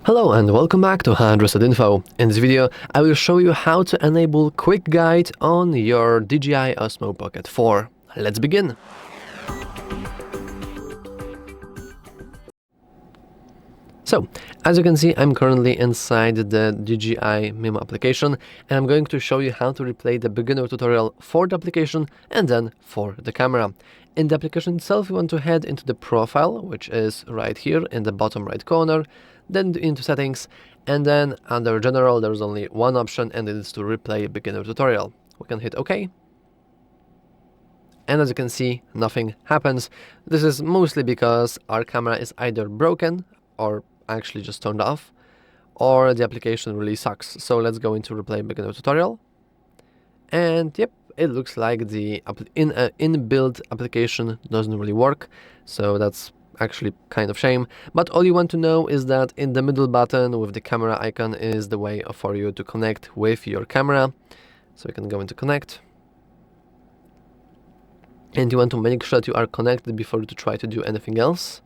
Hello and welcome back to HardReset.Info. In this video, I will show you how to enable Quick Guide on your DJI Osmo Pocket 4. Let's begin! So, as you can see, I'm currently inside the DJI MIMO application, and I'm going to show you how to replay the beginner tutorial for the application and then for the camera. In the application itself, you want to head into the profile, which is right here in the bottom right corner, then into settings, and then under general, there's only one option, and it is to replay beginner tutorial. We can hit OK. And as you can see, nothing happens. This is mostly because our camera is either broken or actually just turned off, or the application really sucks. So let's go into replay beginner tutorial. And yep, it looks like the inbuilt application doesn't really work. So that's actually kind of shame. But all you want to know is that in the middle button with the camera icon is the way for you to connect with your camera. So you can go into connect. And you want to make sure that you are connected before you try to do anything else.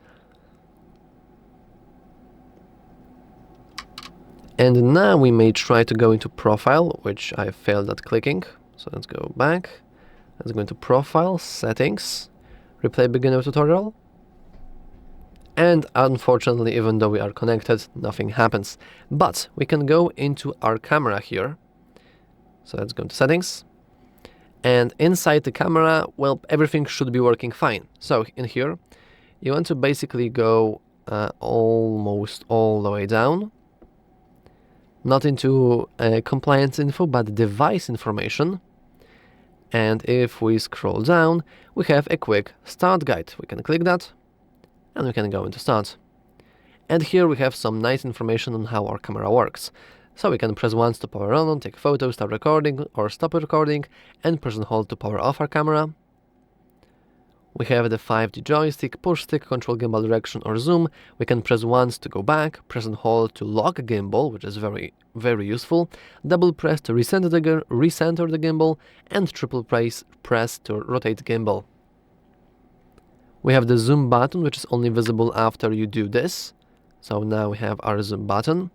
And now we may try to go into profile, which I failed at clicking. So let's go back. Let's go into profile, settings, replay beginner tutorial. And unfortunately, even though we are connected, nothing happens. But we can go into our camera here. So let's go into settings. And inside the camera, well, everything should be working fine. So in here, you want to basically go almost all the way down. Not into compliance info, but device information. And if we scroll down, we have a quick start guide. We can click that, and we can go into start. And here we have some nice information on how our camera works. So we can press once to power on, take photos, start recording, or stop recording, and press and hold to power off our camera. We have the 5D joystick, push stick, control gimbal direction or zoom. We can press once to go back, press and hold to lock gimbal, which is very useful. Double press to recenter the gimbal, and triple press to rotate gimbal. We have the zoom button, which is only visible after you do this. So now we have our zoom button.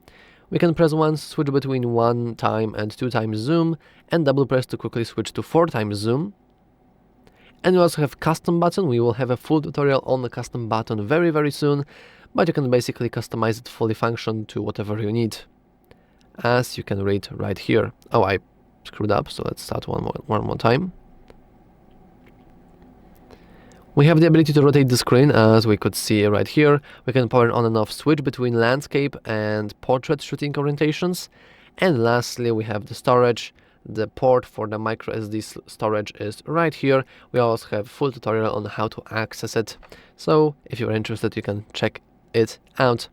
We can press once, switch between 1 time and 2 times zoom, and double press to quickly switch to 4 times zoom. And we also have custom button. We will have a full tutorial on the custom button very soon, but you can basically customize it fully function to whatever you need, as you can read right here. Oh, I screwed up, so let's start one more time. We have the ability to rotate the screen, as we could see right here. We can power on and off switch between landscape and portrait shooting orientations. And lastly, we have the storage. The port for the microSD storage is right here. We also have a full tutorial on how to access it. So if you're interested, you can check it out.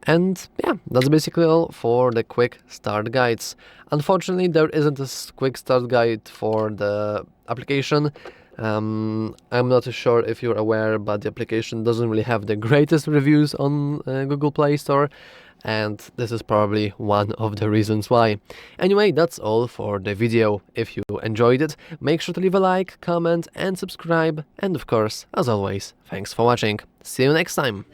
And yeah, that's basically all for the quick start guides. Unfortunately, there isn't a quick start guide for the application. I'm not sure if you're aware, but the application doesn't really have the greatest reviews on Google Play Store, and this is probably one of the reasons why. Anyway, that's all for the video. If you enjoyed it, make sure to leave a like, comment and subscribe, and of course, as always, thanks for watching. See you next time!